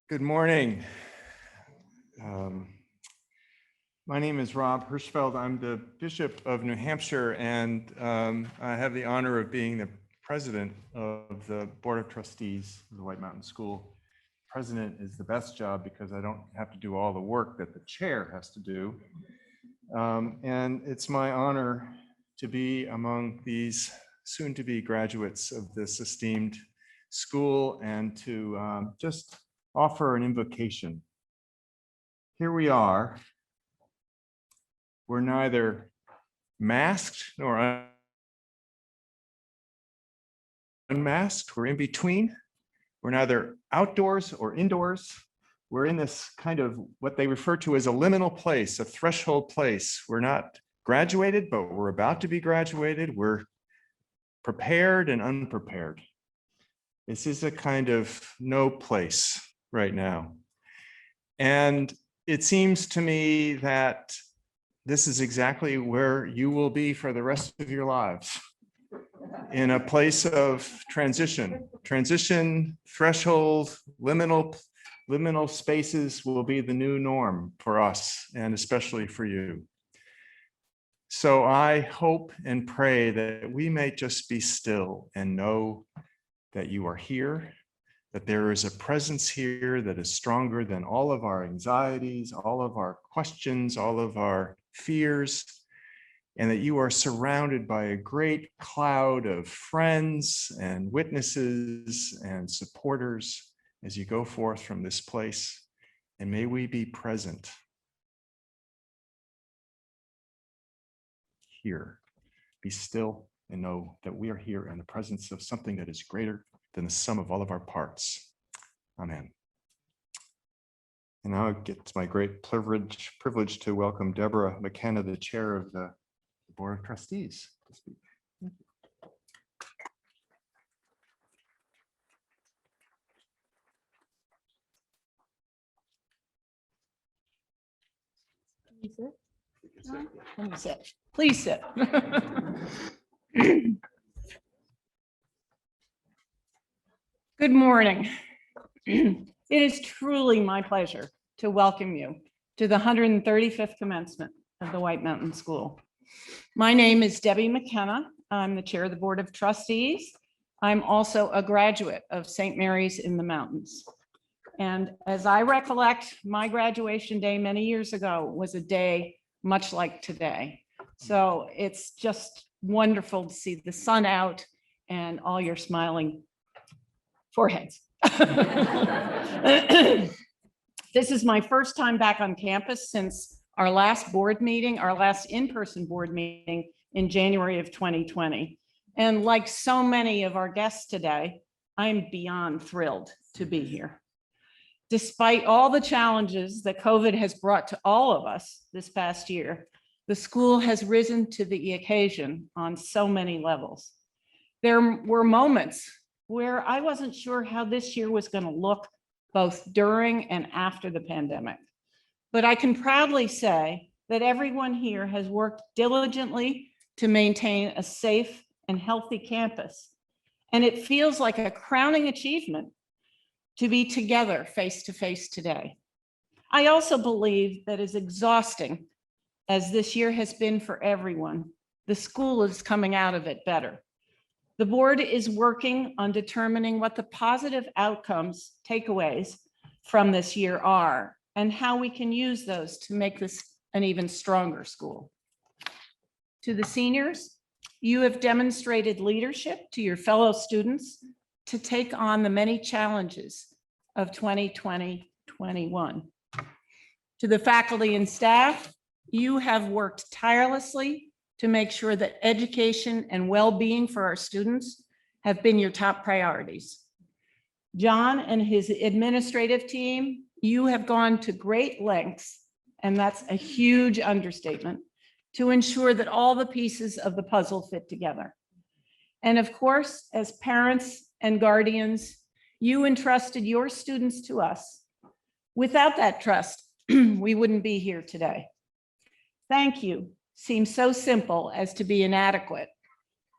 Good morning. My name is Rob Hirschfeld. I'm the Bishop of New Hampshire, and I have the honor of being the president of the Board of Trustees of the White Mountain School. President is the best job because I don't have to do all the work that the chair has to do. And it's my honor to be among these soon-to-be graduates of this esteemed school and to just offer an invocation. Here we are. We're neither masked nor unmasked. We're in between. We're neither outdoors or indoors. We're in this kind of what they refer to as a liminal place, a threshold place. We're not graduated, but we're about to be graduated. We're prepared and unprepared. This is a kind of no place right now. And it seems to me that this is exactly where you will be for the rest of your lives, in a place of transition, threshold, liminal spaces will be the new norm for us and especially for you. So I hope and pray that we may just be still and know that you are here, that there is a presence here that is stronger than all of our anxieties, all of our questions, all of our fears, and that you are surrounded by a great cloud of friends and witnesses and supporters as you go forth from this place. And may we be present here. Be still and know that we are here in the presence of something that is greater than the sum of all of our parts. Amen. And now it's my great privilege to welcome Deborah Mckenna, the chair of the Board of Trustees, to speak. Please sit. Good morning. It is truly my pleasure to welcome you to the 135th commencement of the White Mountain School. My name is Debbie Mckenna. I'm the chair of the Board of Trustees. I'm also a graduate of St. Mary's in the Mountains. And as I recollect, my graduation day many years ago was a day much like today. So it's just wonderful to see the sun out and all your smiling foreheads. This is my first time back on campus since our last board meeting, our last in-person board meeting in January of 2020. And like so many of our guests today, I'm beyond thrilled to be here. Despite all the challenges that COVID has brought to all of us this past year, the school has risen to the occasion on so many levels. There were moments where I wasn't sure how this year was going to look both during and after the pandemic. But I can proudly say that everyone here has worked diligently to maintain a safe and healthy campus. And it feels like a crowning achievement to be together face to face today. I also believe that as exhausting as this year has been for everyone, the school is coming out of it better. The board is working on determining what the positive outcomes, takeaways from this year are, and how we can use those to make this an even stronger school. To the seniors, you have demonstrated leadership to your fellow students to take on the many challenges of 2020-21. To the faculty and staff, you have worked tirelessly to make sure that education and well-being for our students have been your top priorities. John and his administrative team, you have gone to great lengths, and that's a huge understatement, to ensure that all the pieces of the puzzle fit together. And of course, as parents and guardians, you entrusted your students to us. Without that trust, we wouldn't be here today. Thank you seems so simple as to be inadequate,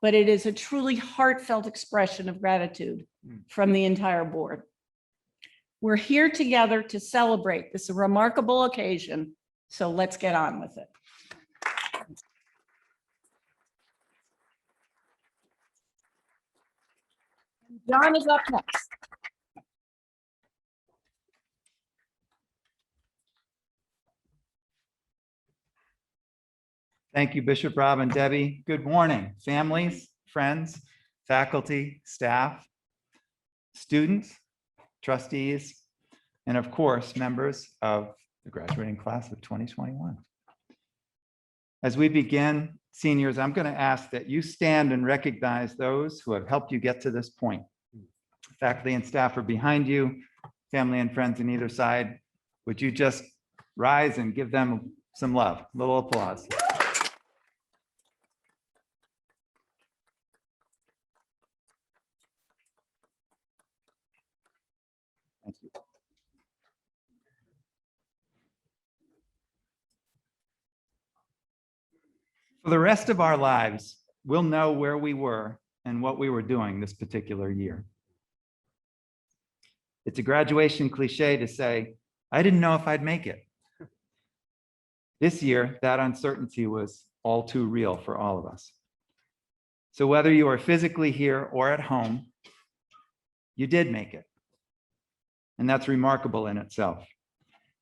but it is a truly heartfelt expression of gratitude from the entire board. We're here together to celebrate this remarkable occasion, so let's get on with it. John is up next. Thank you, Bishop Rob and Debbie. Good morning, families, friends, faculty, staff, students, trustees, and of course, members of the graduating class of 2021. As we begin, seniors, I'm going to ask that you stand and recognize those who have helped you get to this point. Faculty and staff are behind you, family and friends on either side. Would you just rise and give them some love, a little applause. Thank you. For the rest of our lives, we'll know where we were and what we were doing this particular year. It's a graduation cliche to say, I didn't know if I'd make it. This year, that uncertainty was all too real for all of us. So whether you are physically here or at home, you did make it. And that's remarkable in itself.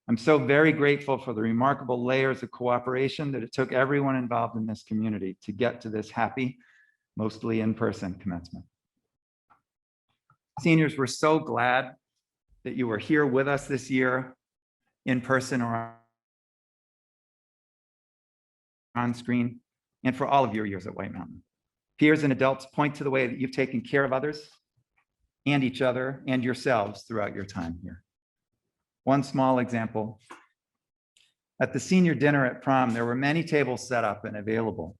I'm so very grateful for the remarkable layers of cooperation that it took everyone involved in this community to get to this happy, mostly in-person commencement. Seniors, we're so glad that you were here with us this year, in person or on screen, and for all of your years at White Mountain. Peers and adults point to the way that you've taken care of others and each other and yourselves throughout your time here. One small example, at the senior dinner at prom, there were many tables set up and available,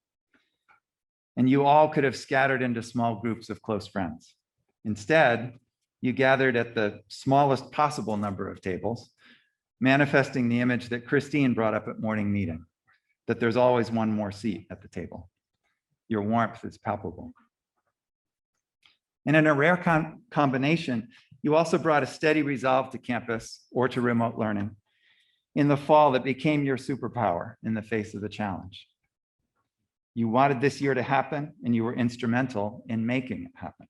and you all could have scattered into small groups of close friends. Instead, you gathered at the smallest possible number of tables, manifesting the image that Christine brought up at morning meeting, that there's always one more seat at the table. Your warmth is palpable. And in a rare combination, you also brought a steady resolve to campus or to remote learning in the fall that became your superpower in the face of the challenge. You wanted this year to happen, and you were instrumental in making it happen.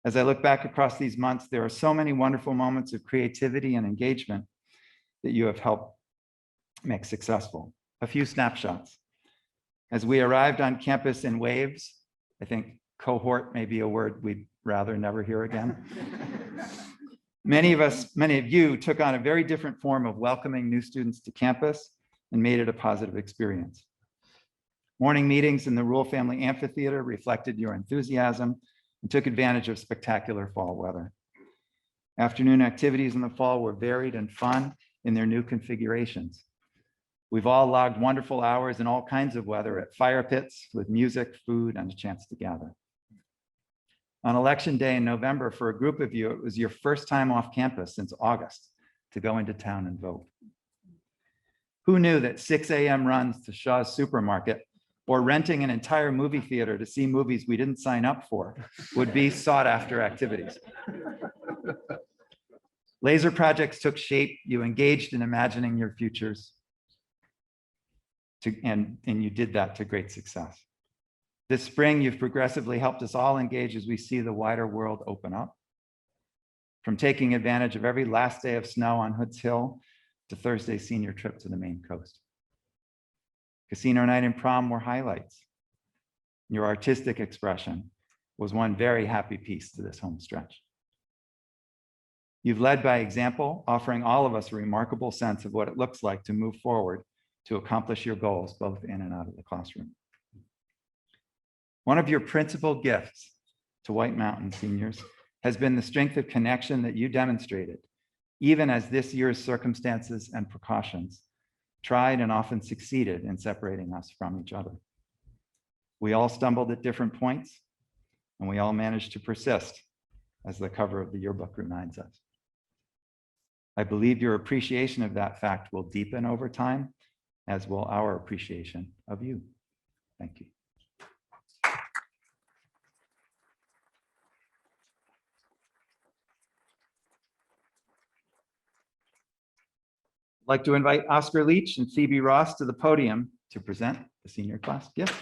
As I look back across these months, there are so many wonderful moments of creativity and engagement that you have helped make successful. A few snapshots. As we arrived on campus in waves, I think cohort may be a word we'd rather never hear again. Many of you took on a very different form of welcoming new students to campus and made it a positive experience. Morning meetings in the Rule Family Amphitheater reflected your enthusiasm and took advantage of spectacular fall weather. Afternoon activities in the fall were varied and fun in their new configurations. We've all logged wonderful hours in all kinds of weather at fire pits with music, food, and a chance to gather. On election day in November, for a group of you, it was your first time off campus since August to go into town and vote. Who knew that 6 a.m. runs to Shaw's Supermarket or renting an entire movie theater to see movies we didn't sign up for would be sought after activities? Laser projects took shape. You engaged in imagining your futures. And you did that to great success. This spring, you've progressively helped us all engage as we see the wider world open up. From taking advantage of every last day of snow on Hood's Hill to Thursday's senior trip to the Maine coast. Casino night and prom were highlights. Your artistic expression was one very happy piece to this home stretch. You've led by example, offering all of us a remarkable sense of what it looks like to move forward to accomplish your goals, both in and out of the classroom. One of your principal gifts to White Mountain seniors has been the strength of connection that you demonstrated, even as this year's circumstances and precautions tried and often succeeded in separating us from each other. We all stumbled at different points, and we all managed to persist, as the cover of the yearbook reminds us. I believe your appreciation of that fact will deepen over time, as will our appreciation of you. Thank you. I'd like to invite Oscar Leach and Phoebe Ross to the podium to present the senior class gift.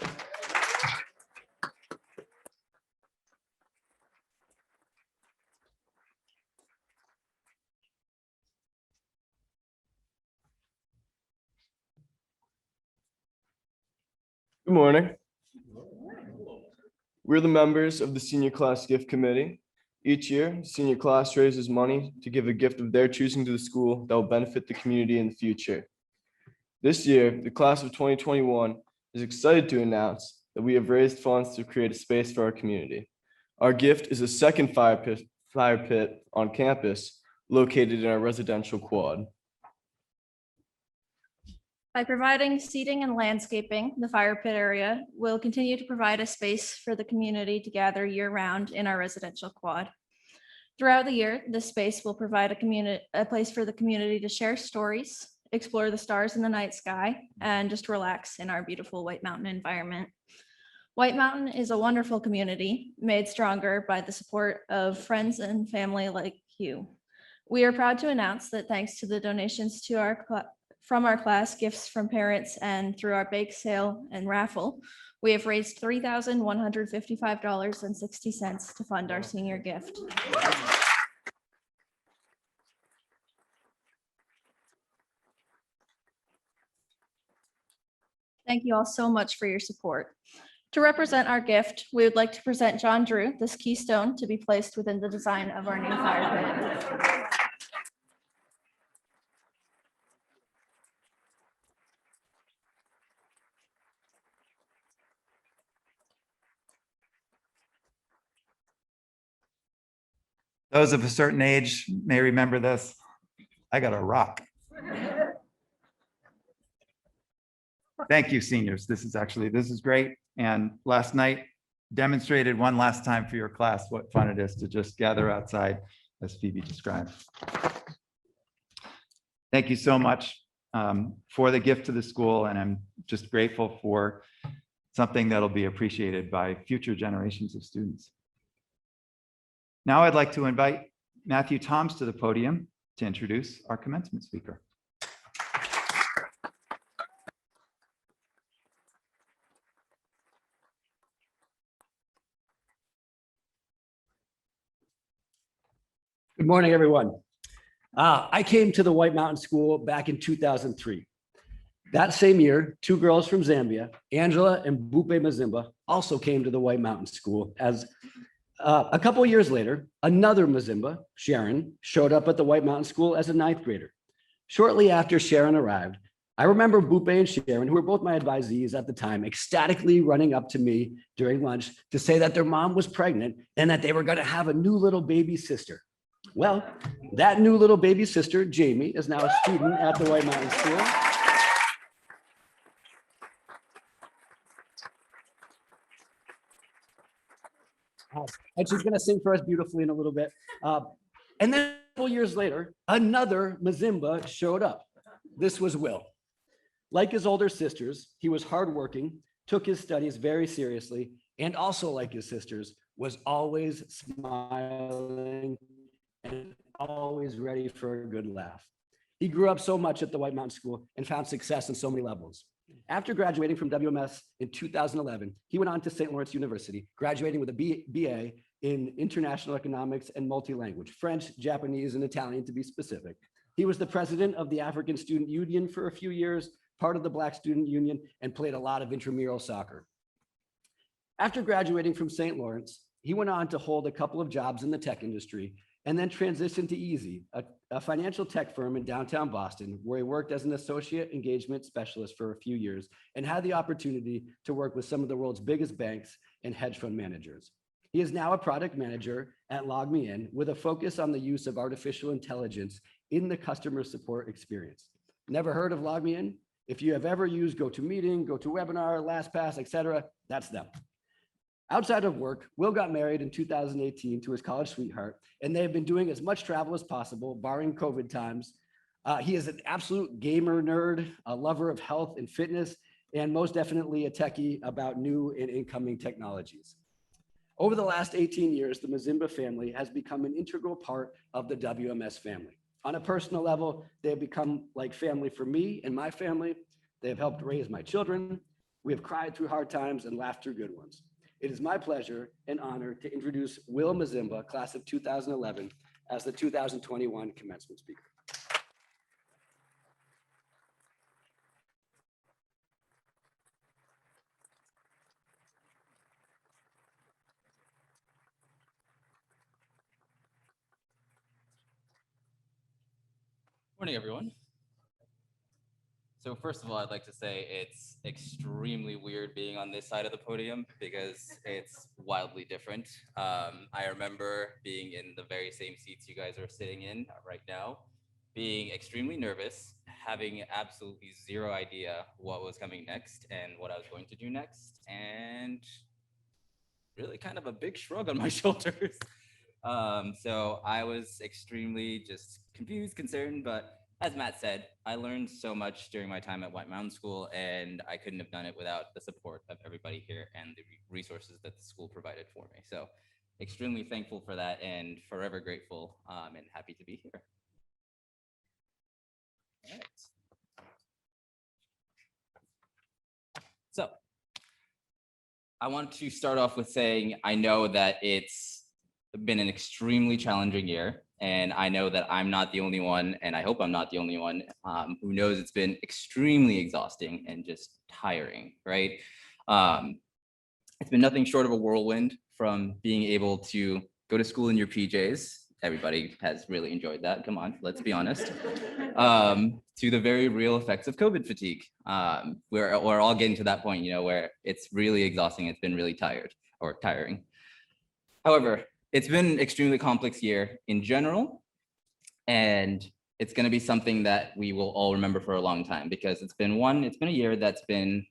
Good morning. We're the members of the Senior Class Gift Committee. Each year, the senior class raises money to give a gift of their choosing to the school that will benefit the community in the future. This year, the class of 2021 is excited to announce that we have raised funds to create a space for our community. Our gift is a second fire pit on campus located in our residential quad. By providing seating and landscaping, the fire pit area will continue to provide a space for the community to gather year-round in our residential quad. Throughout the year, this space will provide a place for the community to share stories, explore the stars in the night sky, and just relax in our beautiful White Mountain environment. White Mountain is a wonderful community made stronger by the support of friends and family like you. We are proud to announce that thanks to the donations to from our class, gifts from parents, and through our bake sale and raffle, we have raised $3,155.60 to fund our senior gift. Thank you all so much for your support. To represent our gift, we would like to present John Drew this keystone to be placed within the design of our new fire pit. Those of a certain age may remember this. I got a rock. Thank you, seniors. This is great. And last night demonstrated one last time for your class what fun it is to just gather outside, as Phoebe described. Thank you so much for the gift to the school. And I'm just grateful for something that'll be appreciated by future generations of students. Now I'd like to invite Matthew Toms to the podium to introduce our commencement speaker. Good morning, everyone. I came to the White Mountain School back in 2003. That same year, two girls from Zambia, Angela and Bupe Mazimba, also came to the White Mountain School. As a couple of years later, another Mazimba, Sharon, showed up at the White Mountain School as a ninth grader. Shortly after Sharon arrived, I remember Bupe and Sharon, who were both my advisees at the time, ecstatically running up to me during lunch to say that their mom was pregnant and that they were going to have a new little baby sister. Well, that new little baby sister, Jamie, is now a student at the White Mountain School. And she's going to sing for us beautifully in a little bit. And then a couple years later, another Mazimba showed up. This was Will. Like his older sisters, he was hardworking, took his studies very seriously, and also like his sisters, was always smiling and always ready for a good laugh. He grew up so much at the White Mountain School and found success on so many levels. After graduating from WMS in 2011, he went on to St. Lawrence University, graduating with a BA in International Economics and Multi-Language, French, Japanese, and Italian to be specific. He was the president of the African Student Union for a few years, part of the Black Student Union, and played a lot of intramural soccer. After graduating from St. Lawrence, he went on to hold a couple of jobs in the tech industry and then transitioned to Easy, a financial tech firm in downtown Boston, where he worked as an associate engagement specialist for a few years and had the opportunity to work with some of the world's biggest banks and hedge fund managers. He is now a product manager at LogMeIn with a focus on the use of artificial intelligence in the customer support experience. Never heard of LogMeIn? If you have ever used GoToMeeting, GoToWebinar, LastPass, etc., that's them. Outside of work, Will got married in 2018 to his college sweetheart, and they have been doing as much travel as possible, barring COVID times. He is an absolute gamer nerd, a lover of health and fitness, and most definitely a techie about new and incoming technologies. Over the last 18 years, the Mazimba family has become an integral part of the WMS family. On a personal level, they have become like family for me and my family. They have helped raise my children. We have cried through hard times and laughed through good ones. It is my pleasure and honor to introduce Will Mazimba, class of 2011, as the 2021 commencement speaker. Morning, everyone. So first of all, I'd like to say it's extremely weird being on this side of the podium because it's wildly different. I remember being in the very same seats you guys are sitting in right now, being extremely nervous, having absolutely zero idea what was coming next and what I was going to do next, and really kind of a big shrug on my shoulders. So I was extremely just confused, concerned, but as Matt said, I learned so much during my time at White Mountain School, and I couldn't have done it without the support of everybody here and the resources that the school provided for me. So extremely thankful for that and forever grateful and happy to be here. All right. So I want to start off with saying I know that it's been an extremely challenging year, and I know that I'm not the only one, and I hope I'm not the only one who knows it's been extremely exhausting and just tiring, right? It's been nothing short of a whirlwind, from being able to go to school in your PJs. Everybody has really enjoyed that. Come on, let's be honest. To the very real effects of COVID fatigue. We're all getting to that point, you know, where it's really exhausting. It's been really tiring. However, it's been an extremely complex year in general, and it's going to be something that we will all remember for a long time, because it's been a year that's been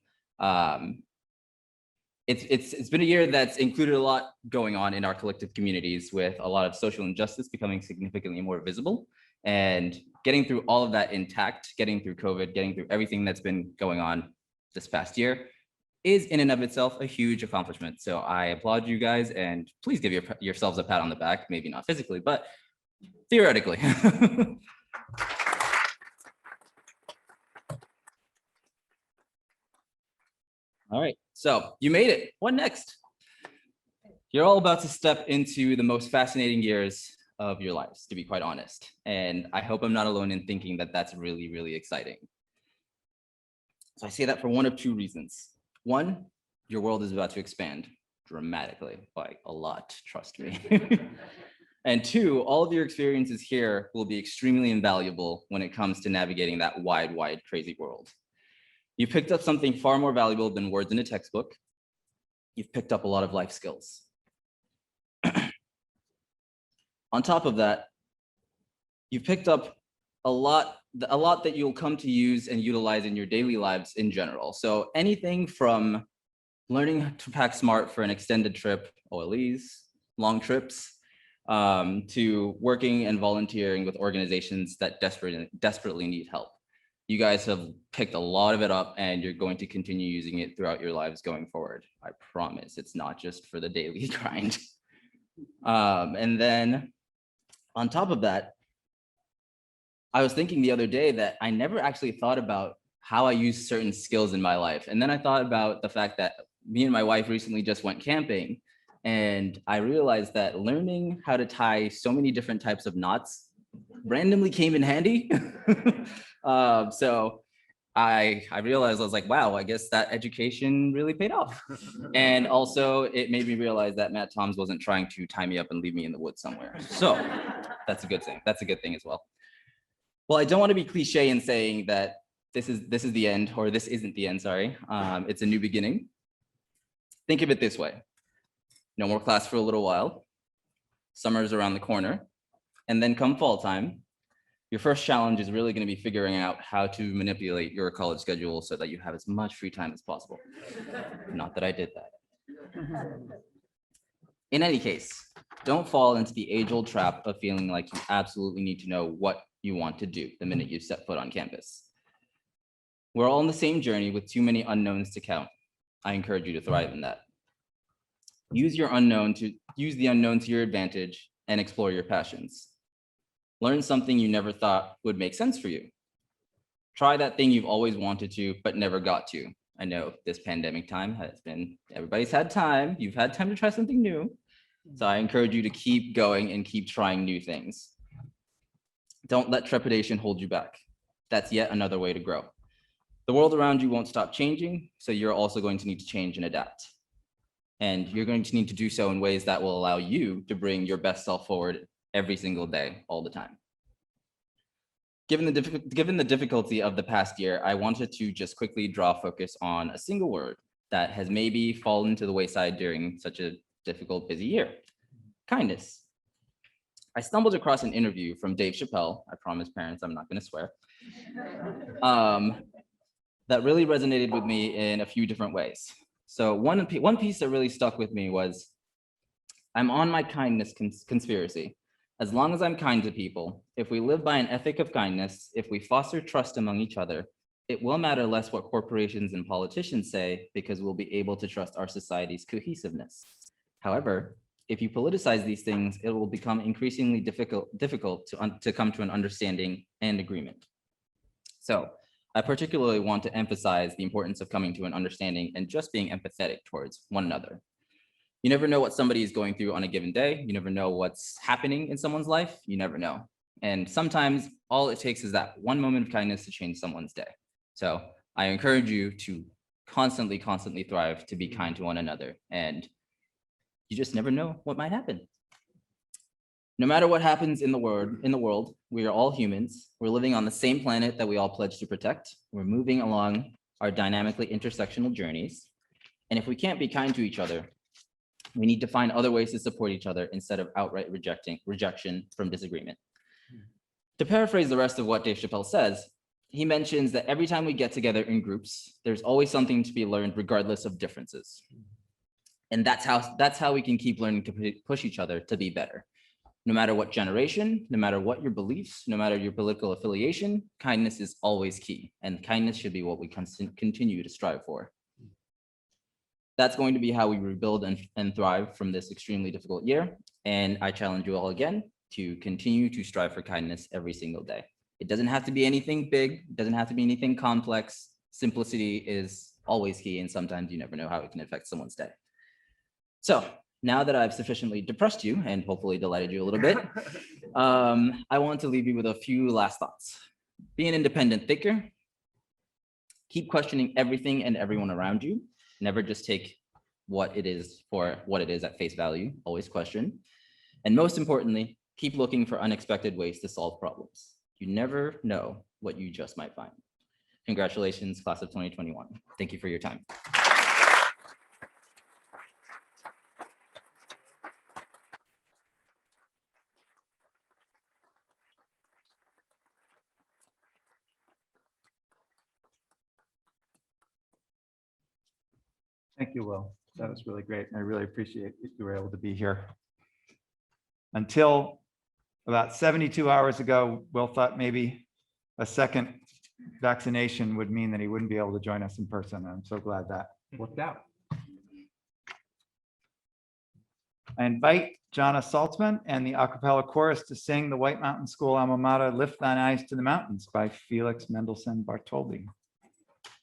it's been a year that's included a lot going on in our collective communities, with a lot of social injustice becoming significantly more visible, and getting through all of that intact, getting through COVID, getting through everything that's been going on this past year is in and of itself a huge accomplishment. So I applaud you guys, and please give yourselves a pat on the back, maybe not physically, but theoretically. All right, so you made it. What next? You're all about to step into the most fascinating years of your lives, to be quite honest. And I hope I'm not alone in thinking that that's really, really exciting. So I say that for one of two reasons. One, your world is about to expand dramatically, by a lot, trust me. And two, all of your experiences here will be extremely invaluable when it comes to navigating that wide, crazy world. You picked up something far more valuable than words in a textbook. You've picked up a lot of life skills. On top of that, you've picked up a lot that you'll come to use and utilize in your daily lives in general. So anything from learning to pack smart for an extended trip, OLEs, long trips, to working and volunteering with organizations that desperately need help. You guys have picked a lot of it up, and you're going to continue using it throughout your lives going forward. I promise. It's not just for the daily grind. And then on top of that, I was thinking the other day that I never actually thought about how I use certain skills in my life. And then I thought about the fact that me and my wife recently just went camping, and I realized that learning how to tie so many different types of knots randomly came in handy. So I realized, I was like, wow, I guess that education really paid off. And also it made me realize that Matt Toms wasn't trying to tie me up and leave me in the woods somewhere. So that's a good thing. That's a good thing as well. Well, I don't want to be cliche in saying that this is the end, or this isn't the end, sorry. It's a new beginning. Think of it this way. No more class for a little while. Summer's around the corner. And then come fall time, your first challenge is really going to be figuring out how to manipulate your college schedule so that you have as much free time as possible. Not that I did that. In any case, don't fall into the age-old trap of feeling like you absolutely need to know what you want to do the minute you set foot on campus. We're all on the same journey with too many unknowns to count. I encourage you to thrive in that. Use the unknown to your advantage and explore your passions. Learn something you never thought would make sense for you. Try that thing you've always wanted to, but never got to. I know this pandemic time has been, everybody's had time. You've had time to try something new. So I encourage you to keep going and keep trying new things. Don't let trepidation hold you back. That's yet another way to grow. The world around you won't stop changing, so you're also going to need to change and adapt. And you're going to need to do so in ways that will allow you to bring your best self forward every single day, all the time. Given the difficulty of the past year, I wanted to just quickly draw focus on a single word that has maybe fallen to the wayside during such a difficult, busy year: kindness. I stumbled across an interview from Dave Chappelle. I promise parents, I'm not going to swear. That really resonated with me in a few different ways. So one piece that really stuck with me was, I'm on my kindness conspiracy. As long as I'm kind to people, if we live by an ethic of kindness, if we foster trust among each other, it will matter less what corporations and politicians say, because we'll be able to trust our society's cohesiveness. However, if you politicize these things, it will become increasingly difficult to come to an understanding and agreement. So I particularly want to emphasize the importance of coming to an understanding and just being empathetic towards one another. You never know what somebody is going through on a given day. You never know what's happening in someone's life. You never know. And sometimes all it takes is that one moment of kindness to change someone's day. So I encourage you to constantly thrive to be kind to one another. And you just never know what might happen. No matter what happens in the world, we are all humans. We're living on the same planet that we all pledge to protect. We're moving along our dynamically intersectional journeys. And if we can't be kind to each other, we need to find other ways to support each other instead of outright rejection from disagreement. To paraphrase the rest of what Dave Chappelle says, he mentions that every time we get together in groups, there's always something to be learned regardless of differences. And that's how we can keep learning to push each other to be better. No matter what generation, no matter what your beliefs, no matter your political affiliation, kindness is always key. And kindness should be what we continue to strive for. That's going to be how we rebuild and thrive from this extremely difficult year. And I challenge you all again to continue to strive for kindness every single day. It doesn't have to be anything big. It doesn't have to be anything complex. Simplicity is always key. And sometimes you never know how it can affect someone's day. So now that I've sufficiently depressed you and hopefully delighted you a little bit, I want to leave you with a few last thoughts. Be an independent thinker. Keep questioning everything and everyone around you. Never just take what it is for what it is at face value. Always question. And most importantly, keep looking for unexpected ways to solve problems. You never know what you just might find. Congratulations, class of 2021. Thank you for your time. Thank you, Will. That was really great. I really appreciate that you were able to be here. Until about 72 hours ago, Will thought maybe a second vaccination would mean that he wouldn't be able to join us in person. I'm so glad that worked out. I invite Jonna Saltzman and the a cappella chorus to sing the White Mountain School alma mater, Lift Thine Eyes to the Mountains by Felix Mendelssohn Bartholdy.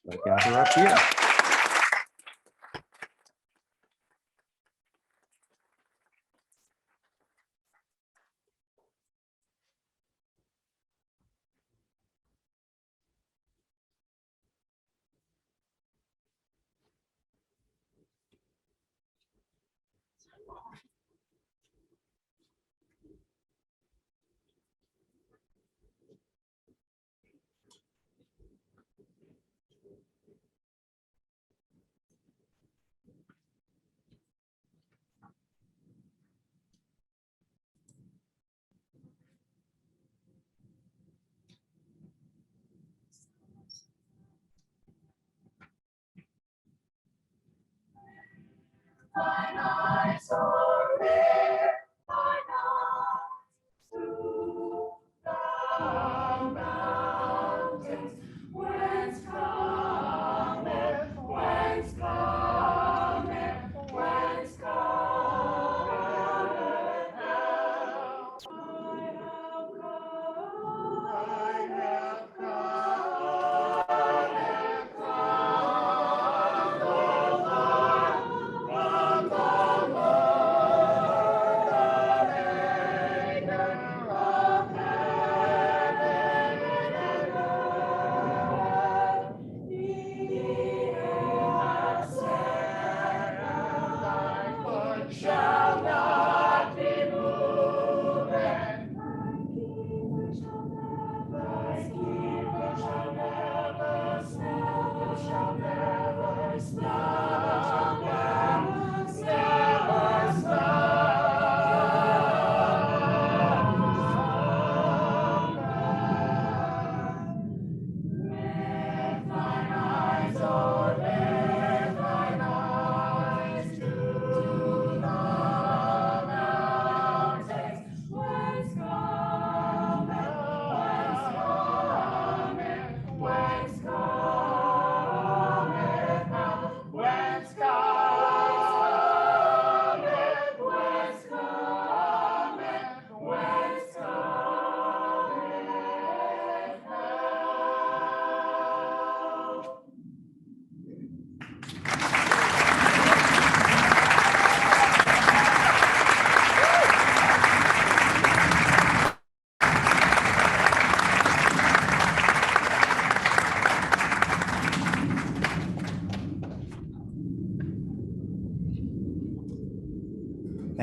Let's gather up here. Thine eyes are there, thine eyes to the mountains, whence cometh, whence cometh, whence cometh help. I have come.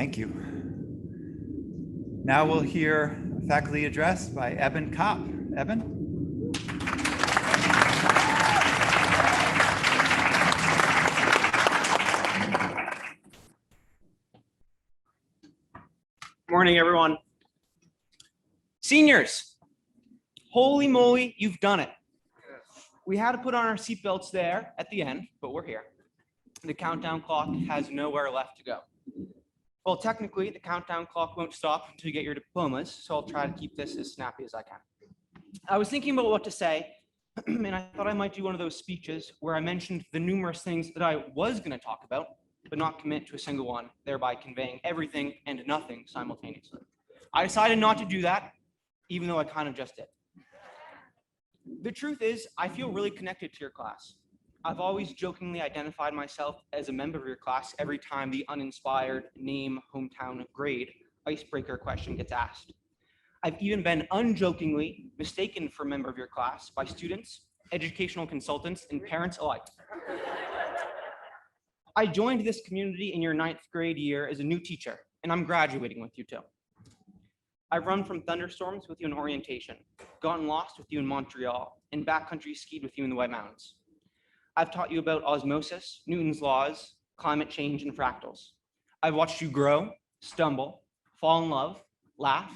Thank you. Now we'll hear a faculty address by Eben Kopp. Eben? Morning, everyone. Seniors, holy moly, you've done it. We had to put on our seatbelts there at the end, but we're here. The countdown clock has nowhere left to go. Well, technically, the countdown clock won't stop until you get your diplomas, so I'll try to keep this as snappy as I can. I was thinking about what to say, and I thought I might do one of those speeches where I mentioned the numerous things that I was going to talk about, but not commit to a single one, thereby conveying everything and nothing simultaneously. I decided not to do that, even though I kind of just did. The truth is, I feel really connected to your class. I've always jokingly identified myself as a member of your class every time the uninspired name, hometown, grade, icebreaker question gets asked. I've even been unjokingly mistaken for a member of your class by students, educational consultants, and parents alike. I joined this community in your 9th grade year as a new teacher, and I'm graduating with you too. I've run from thunderstorms with you in orientation, gotten lost with you in Montreal, and backcountry skied with you in the White Mountains. I've taught you about osmosis, Newton's laws, climate change, and fractals. I've watched you grow, stumble, fall in love, laugh,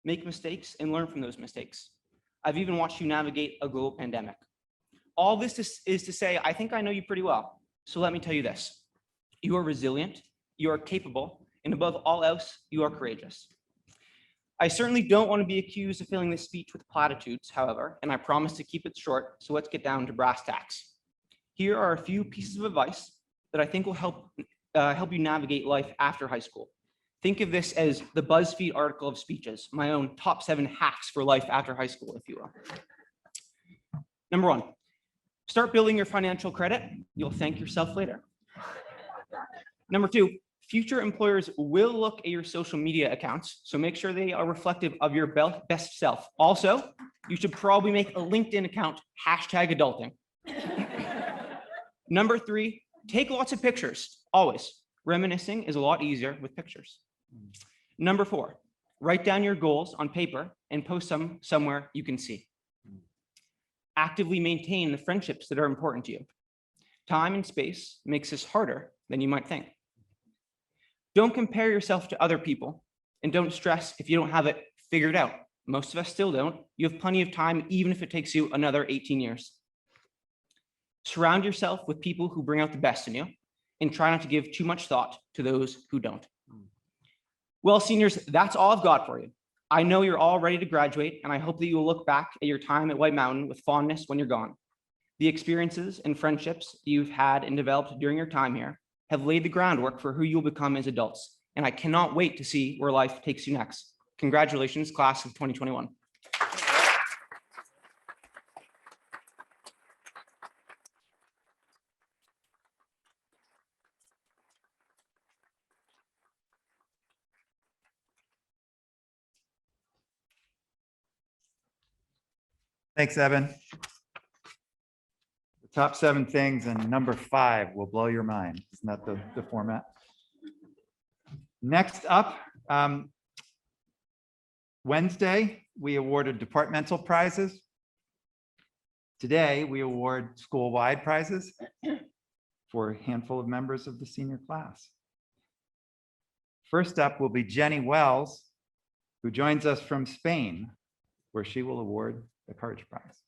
make mistakes, and learn from those mistakes. I've even watched you navigate a global pandemic. All this is to say, I think I know you pretty well. So let me tell you this. You are resilient, you are capable, and above all else, you are courageous. I certainly don't want to be accused of filling this speech with platitudes, however, and I promise to keep it short, so let's get down to brass tacks. Here are a few pieces of advice that I think will help you navigate life after high school. Think of this as the BuzzFeed article of speeches, my own top 7 hacks for life after high school, if you will. Number 1, start building your financial credit. You'll thank yourself later. Number 2, future employers will look at your social media accounts, so make sure they are reflective of your best self. Also, you should probably make a LinkedIn account, #adulting. Number 3, take lots of pictures, always. Reminiscing is a lot easier with pictures. Number 4, write down your goals on paper and post them somewhere you can see. Actively maintain the friendships that are important to you. Time and space makes this harder than you might think. Don't compare yourself to other people, and don't stress if you don't have it figured out. Most of us still don't. You have plenty of time, even if it takes you another 18 years. Surround yourself with people who bring out the best in you, and try not to give too much thought to those who don't. Well, seniors, that's all I've got for you. I know you're all ready to graduate, and I hope that you will look back at your time at White Mountain with fondness when you're gone. The experiences and friendships you've had and developed during your time here have laid the groundwork for who you'll become as adults, and I cannot wait to see where life takes you next. Congratulations, class of 2021. Thanks, Evan. The top 7 things and number 5 will blow your mind. Isn't that the format? Next up, Wednesday, we awarded departmental prizes. Today, we award school-wide prizes for a handful of members of the senior class. First up will be Jenny Wells, who joins us from Spain, where she will award the Courage Prize.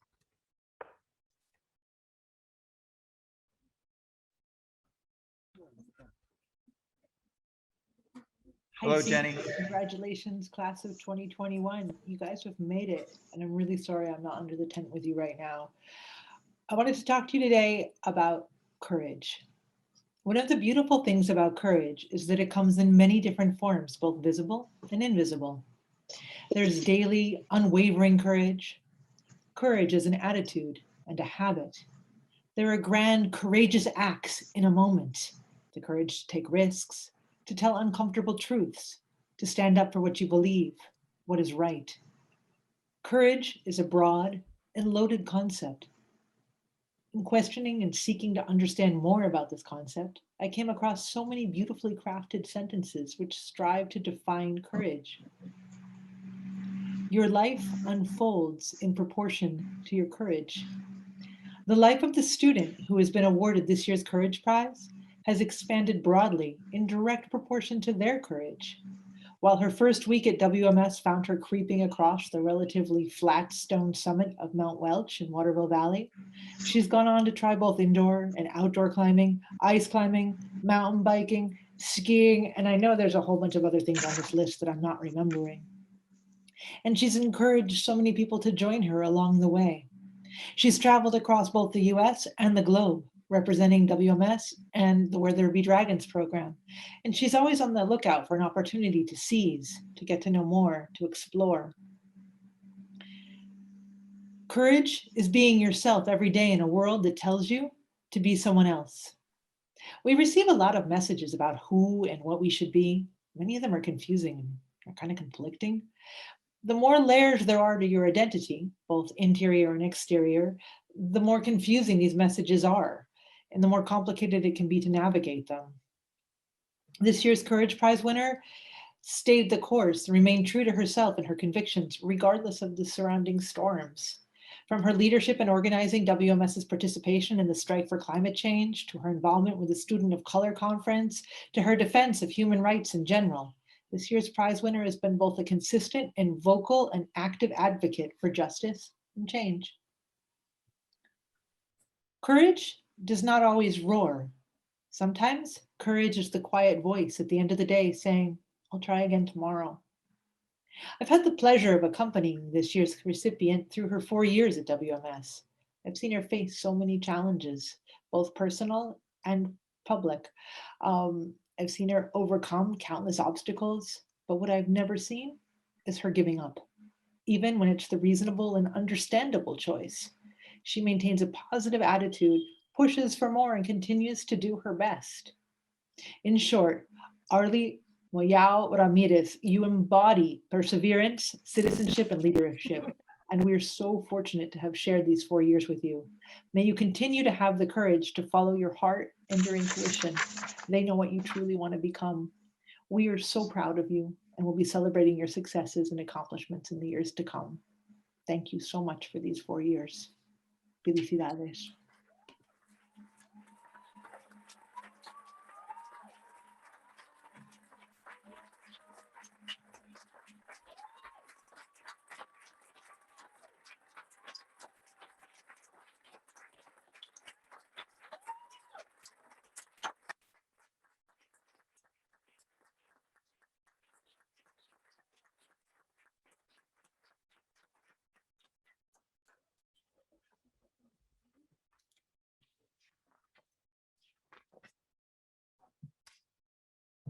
Hello, Hi, Jenny. Congratulations, class of 2021. You guys have made it, and I'm really sorry I'm not under the tent with you right now. I wanted to talk to you today about courage. One of the beautiful things about courage is that it comes in many different forms, both visible and invisible. There's daily, unwavering courage. Courage is an attitude and a habit. There are grand, courageous acts in a moment. The courage to take risks, to tell uncomfortable truths, to stand up for what you believe, what is right. Courage is a broad and loaded concept. In questioning and seeking to understand more about this concept, I came across so many beautifully crafted sentences which strive to define courage. Your life unfolds in proportion to your courage. The life of the student who has been awarded this year's Courage Prize has expanded broadly in direct proportion to their courage. While her first week at WMS found her creeping across the relatively flat stone summit of Mount Welch in Waterville Valley, she's gone on to try both indoor and outdoor climbing, ice climbing, mountain biking, skiing, and I know there's a whole bunch of other things on this list that I'm not remembering. And she's encouraged so many people to join her along the way. She's traveled across both the US and the globe, representing WMS and the Where There Be Dragons program. And she's always on the lookout for an opportunity to seize, to get to know more, to explore. Courage is being yourself every day in a world that tells you to be someone else. We receive a lot of messages about who and what we should be. Many of them are confusing and are kind of conflicting. The more layers there are to your identity, both interior and exterior, the more confusing these messages are, and the more complicated it can be to navigate them. This year's Courage Prize winner stayed the course, remained true to herself and her convictions, regardless of the surrounding storms. From her leadership in organizing WMS's participation in the Strike for Climate Change, to her involvement with the Student of Color Conference, to her defense of human rights in general, this year's prize winner has been both a consistent and vocal and active advocate for justice and change. Courage does not always roar. Sometimes courage is the quiet voice at the end of the day saying, I'll try again tomorrow. I've had the pleasure of accompanying this year's recipient through her 4 years at WMS. I've seen her face so many challenges, both personal and public. I've seen her overcome countless obstacles, but what I've never seen is her giving up, even when it's the reasonable and understandable choice. She maintains a positive attitude, pushes for more, and continues to do her best. In short, Arlie Moyao Ramirez, you embody perseverance, citizenship, and leadership. And we're so fortunate to have shared these 4 years with you. May you continue to have the courage to follow your heart and your intuition. They know what you truly want to become. We are so proud of you and we'll be celebrating your successes and accomplishments in the years to come. Thank you so much for these 4 years. Felicidades.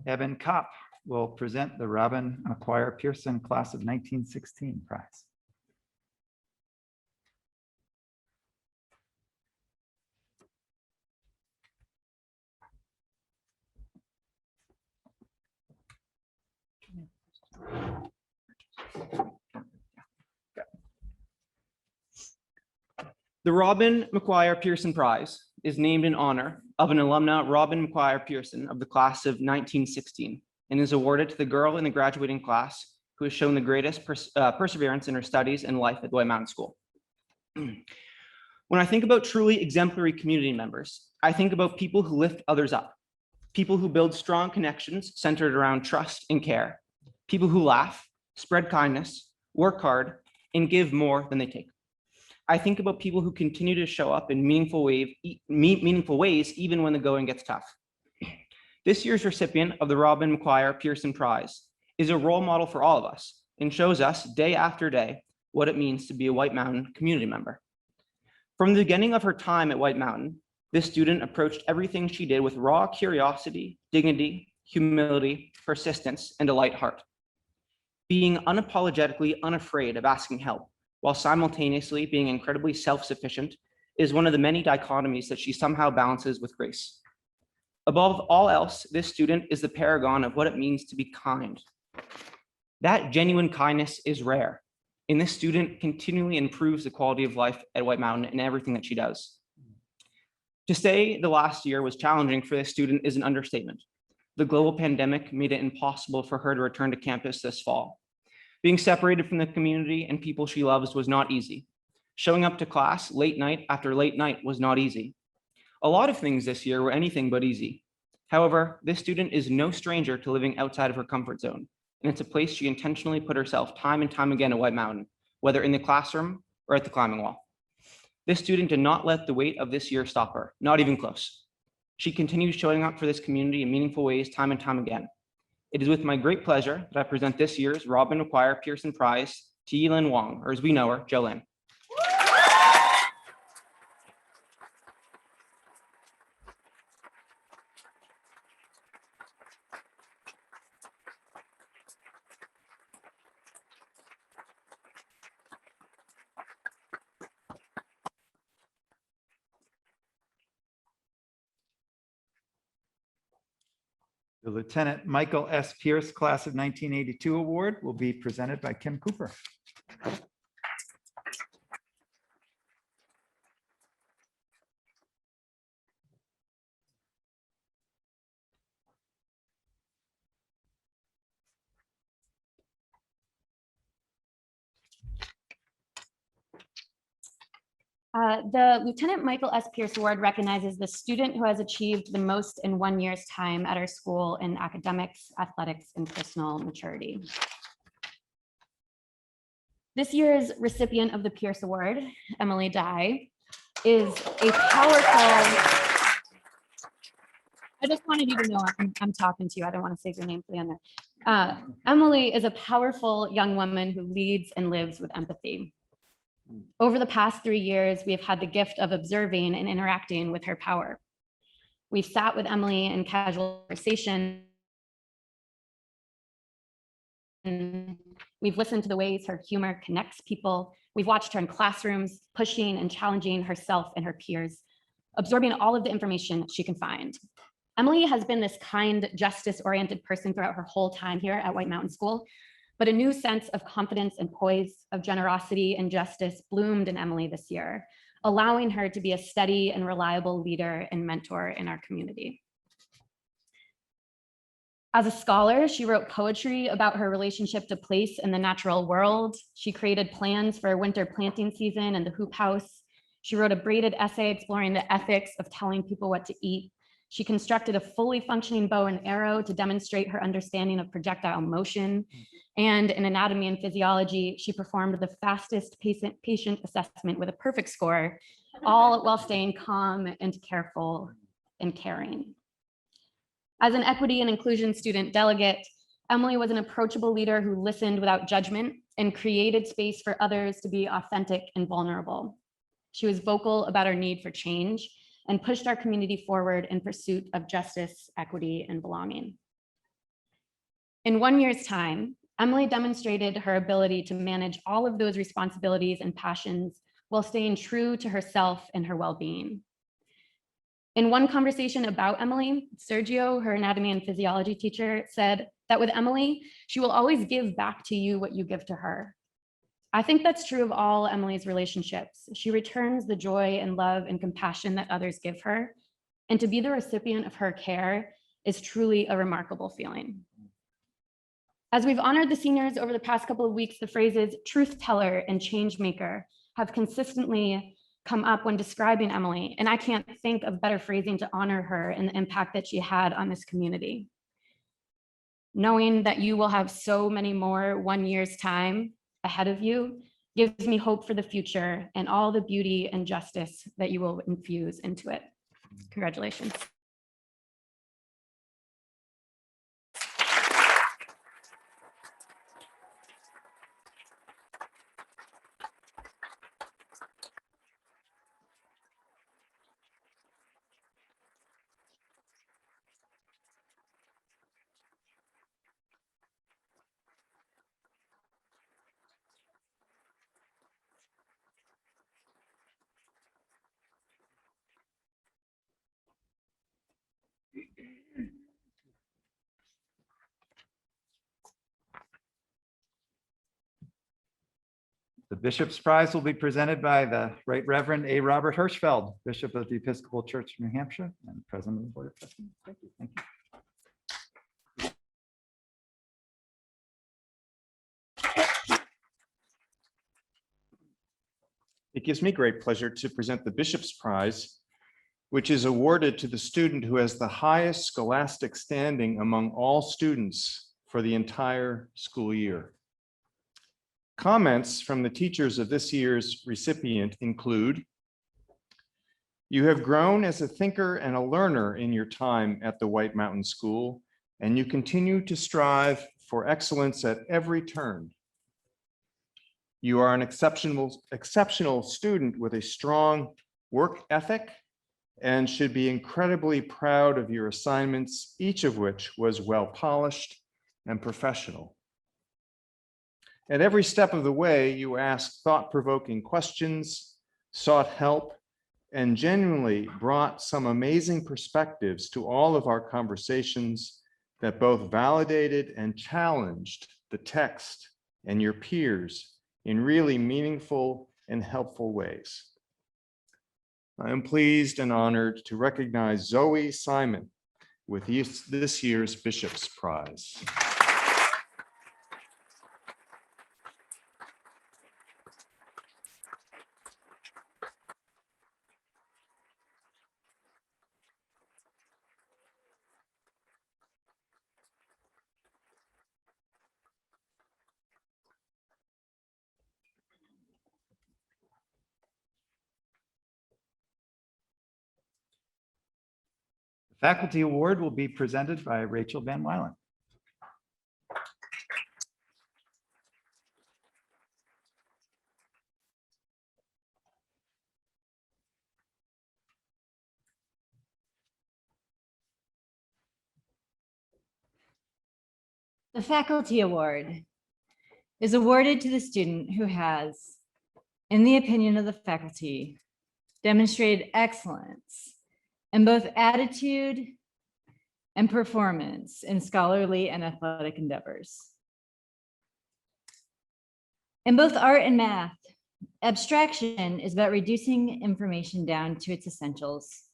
Evan Kopp will present the Robin Mcguire Pearson Class of 1916 prize. The Robin Mcguire Pearson Prize is named in honor of an alumna, Robin Mcguire Pearson, of the class of 1916, and is awarded to the girl in the graduating class who has shown the greatest perseverance in her studies and life at White Mountain School. When I think about truly exemplary community members, I think about people who lift others up, people who build strong connections centered around trust and care, people who laugh, spread kindness, work hard, and give more than they take. I think about people who continue to show up in meaningful ways, even when the going gets tough. This year's recipient of the Robin Mcguire Pearson Prize is a role model for all of us and shows us day after day what it means to be a White Mountain community member. From the beginning of her time at White Mountain, this student approached everything she did with raw curiosity, dignity, humility, persistence, and a light heart. Being unapologetically unafraid of asking help, while simultaneously being incredibly self-sufficient, is one of the many dichotomies that she somehow balances with grace. Above all else, this student is the paragon of what it means to be kind. That genuine kindness is rare, and this student continually improves the quality of life at White Mountain in everything that she does. To say the last year was challenging for this student is an understatement. The global pandemic made it impossible for her to return to campus this fall. Being separated from the community and people she loves was not easy. Showing up to class late night after late night was not easy. A lot of things this year were anything but easy. However, this student is no stranger to living outside of her comfort zone, and it's a place she intentionally put herself time and time again at White Mountain, whether in the classroom or at the climbing wall. This student did not let the weight of this year stop her, not even close. She continues showing up for this community in meaningful ways time and time again. It is with my great pleasure that I present this year's Robin Mcguire Pearson Prize to Yilin Wong, or as we know her, Jolene. The Lieutenant Michael S. Pierce Class of 1982 Award will be presented by Kim Cooper. The Lieutenant Michael S. Pierce Award recognizes the student who has achieved the most in 1 year's time at our school in academics, athletics, and personal maturity. This year's recipient of the Pierce Award, Emily Dye, is a powerful. I just wanted you to know I'm talking to you. I don't want to say your name for the end. Emily is a powerful young woman who leads and lives with empathy. Over the past 3 years, we have had the gift of observing and interacting with her power. We've sat with Emily in casual conversation. We've listened to the ways her humor connects people. We've watched her in classrooms, pushing and challenging herself and her peers, absorbing all of the information she can find. Emily has been this kind, justice-oriented person throughout her whole time here at White Mountain School. But a new sense of confidence and poise, of generosity and justice bloomed in Emily this year, allowing her to be a steady and reliable leader and mentor in our community. As a scholar, she wrote poetry about her relationship to place in the natural world. She created plans for winter planting season and the hoop house. She wrote a braided essay exploring the ethics of telling people what to eat. She constructed a fully functioning bow and arrow to demonstrate her understanding of projectile motion. And in anatomy and physiology, she performed the fastest patient assessment with a perfect score, all while staying calm and careful and caring. As an equity and inclusion student delegate, Emily was an approachable leader who listened without judgment and created space for others to be authentic and vulnerable. She was vocal about our need for change and pushed our community forward in pursuit of justice, equity, and belonging. In 1 year's time, Emily demonstrated her ability to manage all of those responsibilities and passions while staying true to herself and her well-being. In one conversation about Emily, Sergio, her anatomy and physiology teacher, said that with Emily, she will always give back to you what you give to her. I think that's true of all Emily's relationships. She returns the joy and love and compassion that others give her, and to be the recipient of her care is truly a remarkable feeling. As we've honored the seniors over the past couple of weeks, the phrases truth teller and change maker have consistently come up when describing Emily, and I can't think of better phrasing to honor her and the impact that she had on this community. Knowing that you will have so many more 1 year's time ahead of you gives me hope for the future and all the beauty and justice that you will infuse into it. Congratulations. Bishop's Prize will be presented by the Right Reverend A. Robert Hirschfeld, Bishop of the Episcopal Church of New Hampshire and President of the Board of Trustees. Thank you. Thank you. It gives me great pleasure to present the Bishop's Prize, which is awarded to the student who has the highest scholastic standing among all students for the entire school year. Comments from the teachers of this year's recipient include: you have grown as a thinker and a learner in your time at the White Mountain School, and you continue to strive for excellence at every turn. You are an exceptional student with a strong work ethic and should be incredibly proud of your assignments, each of which was well polished and professional. At every step of the way, you asked thought-provoking questions, sought help, and genuinely brought some amazing perspectives to all of our conversations that both validated and challenged the text and your peers in really meaningful and helpful ways. I am pleased and honored to recognize Zoe Simon with this year's Bishop's Prize. Faculty Award will be presented by Rachel Van Wylen. The Faculty Award is awarded to the student who has, in the opinion of the faculty, demonstrated excellence in both attitude and performance in scholarly and athletic endeavors. In both art and math, abstraction is about reducing information down to its essentials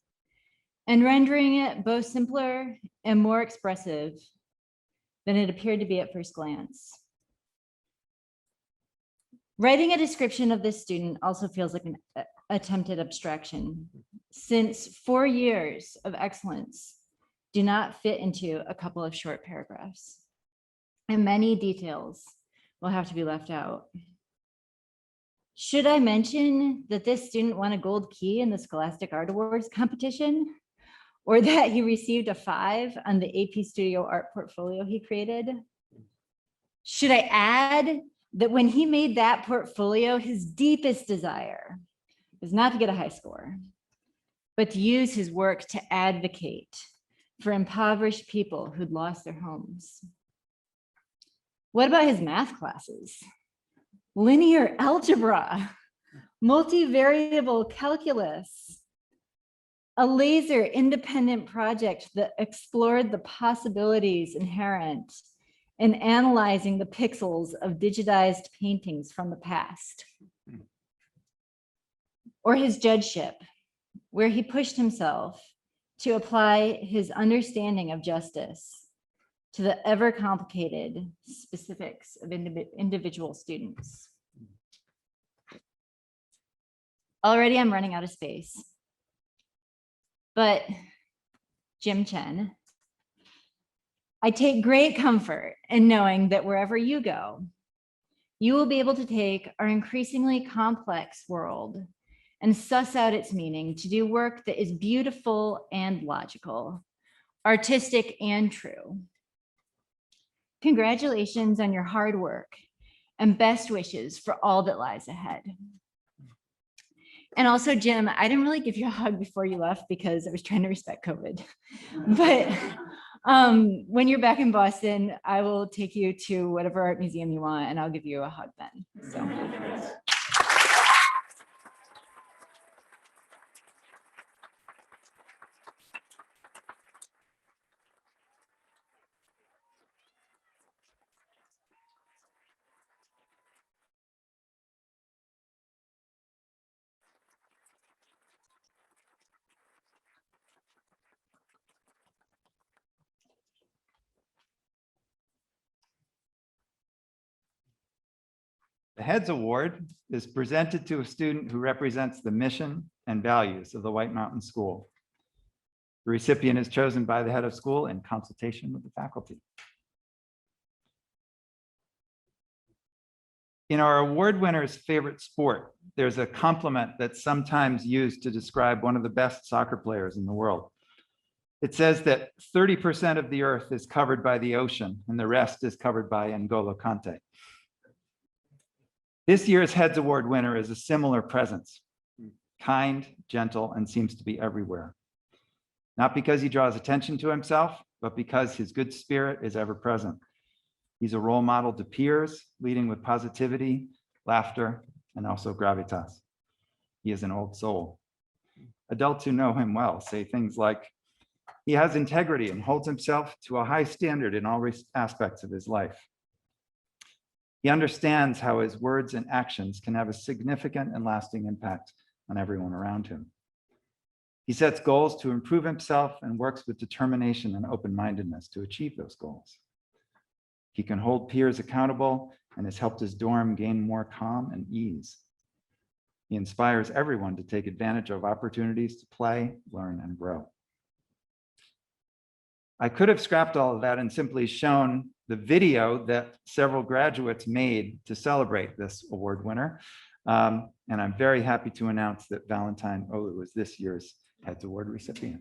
and rendering it both simpler and more expressive than it appeared to be at first glance. Writing a description of this student also feels like an attempted abstraction, since 4 years of excellence do not fit into a couple of short paragraphs, and many details will have to be left out. Should I mention that this student won a gold key in the Scholastic Art Awards competition, or that he received a 5 on the AP Studio art portfolio he created? Should I add that when he made that portfolio, his deepest desire was not to get a high score, but to use his work to advocate for impoverished people who'd lost their homes? What about his math classes? Linear algebra, multivariable calculus, a laser independent project that explored the possibilities inherent in analyzing the pixels of digitized paintings from the past. Or his judgeship, where he pushed himself to apply his understanding of justice to the ever complicated specifics of individual students. Already I'm running out of space. But Jim Chen, I take great comfort in knowing that wherever you go, you will be able to take our increasingly complex world and suss out its meaning to do work that is beautiful and logical, artistic and true. Congratulations on your hard work and best wishes for all that lies ahead. And also, Jim, I didn't really give you a hug before you left because I was trying to respect COVID. But when you're back in Boston, I will take you to whatever art museum you want and I'll give you a hug then. So. Heads Award is presented to a student who represents the mission and values of the White Mountain School. The recipient is chosen by the head of school in consultation with the faculty. In our award winner's favorite sport, there's a compliment that's sometimes used to describe one of the best soccer players in the world. It says that 30% of the earth is covered by the ocean and the rest is covered by N'Golo Kante. This year's Heads Award winner is a similar presence, kind, gentle, and seems to be everywhere. Not because he draws attention to himself, but because his good spirit is ever present. He's a role model to peers, leading with positivity, laughter, and also gravitas. He is an old soul. Adults who know him well say things like, he has integrity and holds himself to a high standard in all aspects of his life. He understands how his words and actions can have a significant and lasting impact on everyone around him. He sets goals to improve himself and works with determination and open-mindedness to achieve those goals. He can hold peers accountable and has helped his dorm gain more calm and ease. He inspires everyone to take advantage of opportunities to play, learn, and grow. I could have scrapped all of that and simply shown the video that several graduates made to celebrate this award winner. And I'm very happy to announce that Valentine Olu is this year's Heads Award recipient.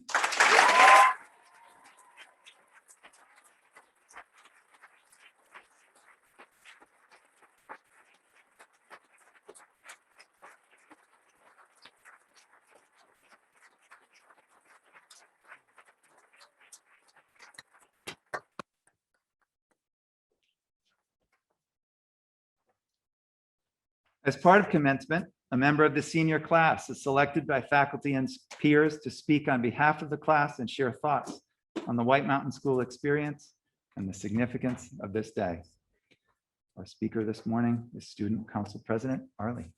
As part of commencement, a member of the senior class is selected by faculty and peers to speak on behalf of the class and share thoughts on the White Mountain School experience and the significance of this day. Our speaker this morning is Student Council President Arlie.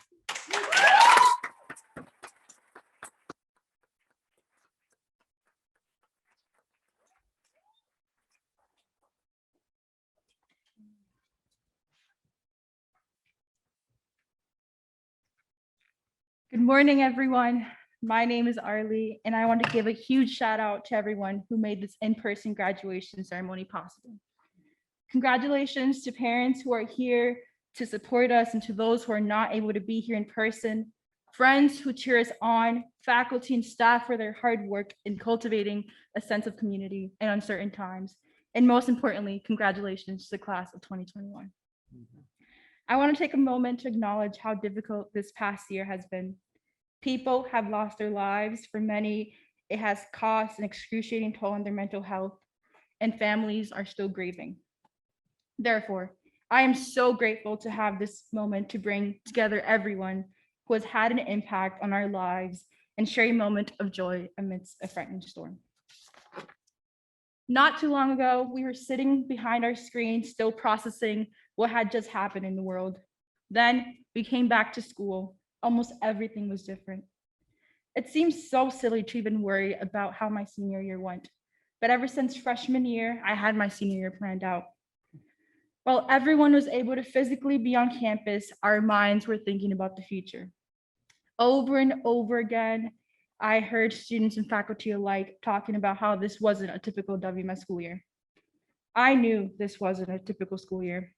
Good morning, everyone. My name is Arlie, and I want to give a huge shout out to everyone who made this in-person graduation ceremony possible. Congratulations to parents who are here to support us and to those who are not able to be here in person, friends who cheer us on, faculty and staff for their hard work in cultivating a sense of community in uncertain times, and most importantly, congratulations to the class of 2021. I want to take a moment to acknowledge how difficult this past year has been. People have lost their lives. For many, it has cost an excruciating toll on their mental health, and families are still grieving. Therefore, I am so grateful to have this moment to bring together everyone who has had an impact on our lives and share a moment of joy amidst a frightening storm. Not too long ago, we were sitting behind our screen, still processing what had just happened in the world. Then we came back to school. Almost everything was different. It seems so silly to even worry about how my senior year went, but ever since freshman year, I had my senior year planned out. While everyone was able to physically be on campus, our minds were thinking about the future. Over and over again, I heard students and faculty alike talking about how this wasn't a typical WMS school year. I knew this wasn't a typical school year.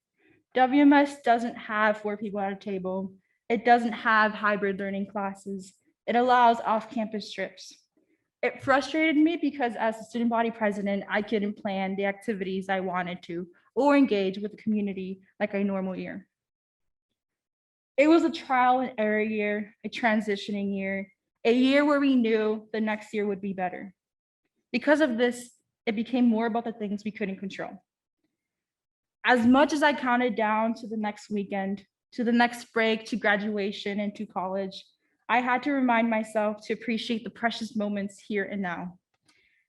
WMS doesn't have 4 people at a table. It doesn't have hybrid learning classes. It allows off-campus trips. It frustrated me because as a student body president, I couldn't plan the activities I wanted to or engage with the community like a normal year. It was a trial and error year, a transitioning year, a year where we knew the next year would be better. Because of this, it became more about the things we couldn't control. As much as I counted down to the next weekend, to the next break, to graduation and to college, I had to remind myself to appreciate the precious moments here and now.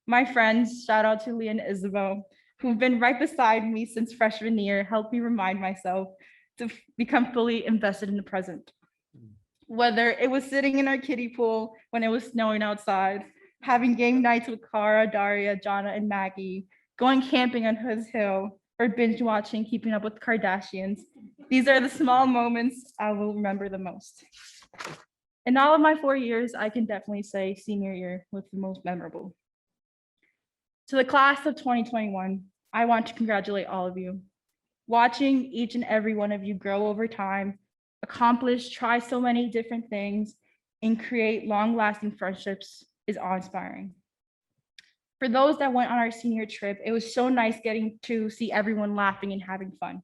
My friends, shout out to Leah and Isabel, who've been right beside me since freshman year, helped me remind myself to become fully invested in the present. Whether it was sitting in our kiddie pool when it was snowing outside, having game nights with Cara, Daria, Jonna, and Maggie, going camping on Hood's Hill, or binge watching Keeping Up with Kardashians. These are the small moments I will remember the most. In all of my 4 years, I can definitely say senior year was the most memorable. To the class of 2021, I want to congratulate all of you. Watching each and every one of you grow over time, accomplish, try so many different things, and create long-lasting friendships is awe-inspiring. For those that went on our senior trip, it was so nice getting to see everyone laughing and having fun.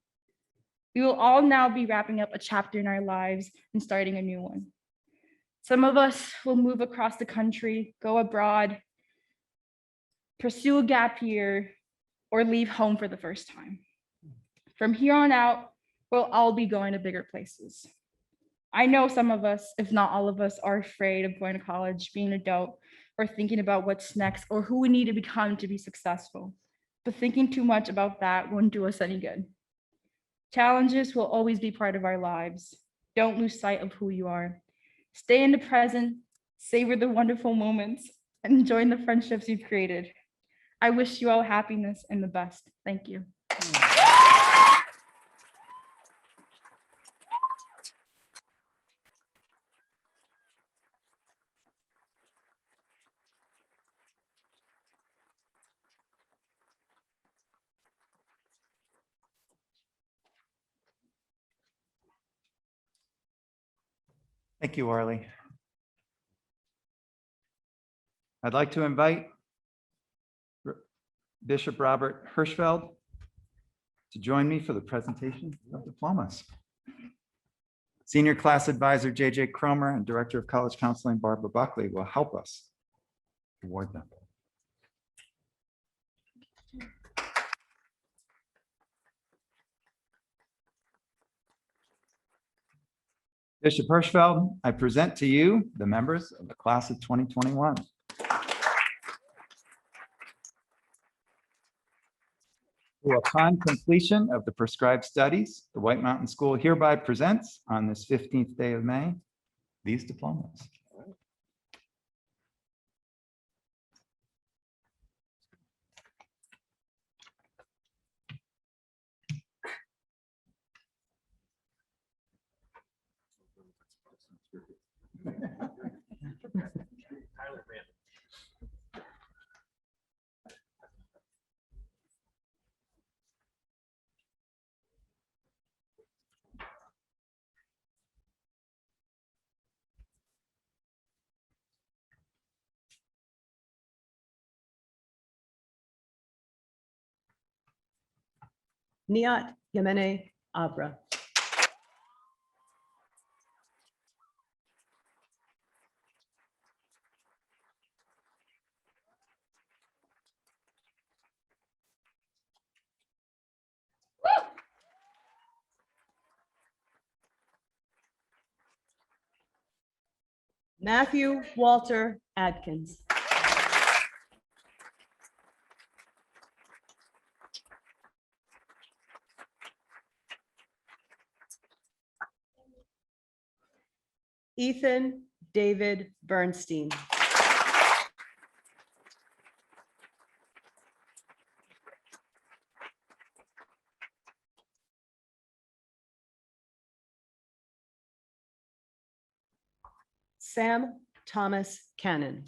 We will all now be wrapping up a chapter in our lives and starting a new one. Some of us will move across the country, go abroad, pursue a gap year, or leave home for the first time. From here on out, we'll all be going to bigger places. I know some of us, if not all of us, are afraid of going to college, being an adult, or thinking about what's next or who we need to become to be successful. But thinking too much about that won't do us any good. Challenges will always be part of our lives. Don't lose sight of who you are. Stay in the present, savor the wonderful moments, and enjoy the friendships you've created. I wish you all happiness and the best. Thank you. Thank you, Arlie. I'd like to invite Bishop Robert Hirschfeld to join me for the presentation of diplomas. Senior Class Advisor JJ Cromer and Director of College Counseling Barbara Buckley will help us award them. Bishop Hirschfeld, I present to you the members of the class of 2021. Who, upon completion of the prescribed studies, the White Mountain School hereby presents on this 15th day of May, these diplomas. Niat Yemene Abra. Matthew Walter Adkins. Ethan David Bernstein. Sam Thomas Cannon.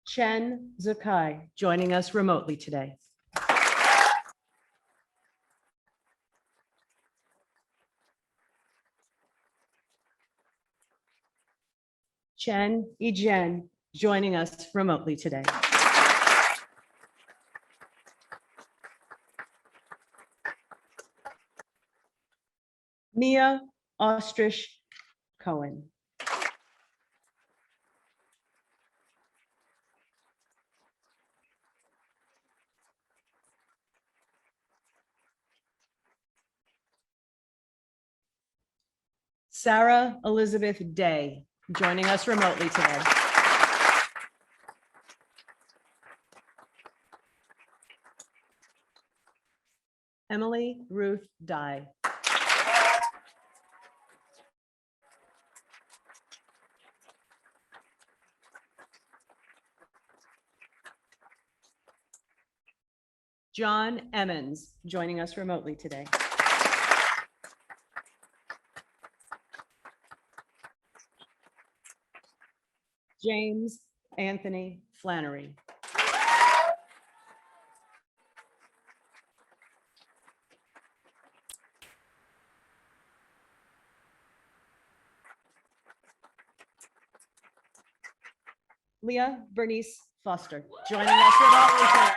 Chen Zakai, joining us remotely today. Chen Yijian, joining us remotely today. Mia Ostrich Cohen. Sarah Elizabeth Day, joining us remotely today. Emily Ruth Dye. John Emmons, joining us remotely today. James Anthony Flannery. Leah Bernice Foster, joining us remotely today.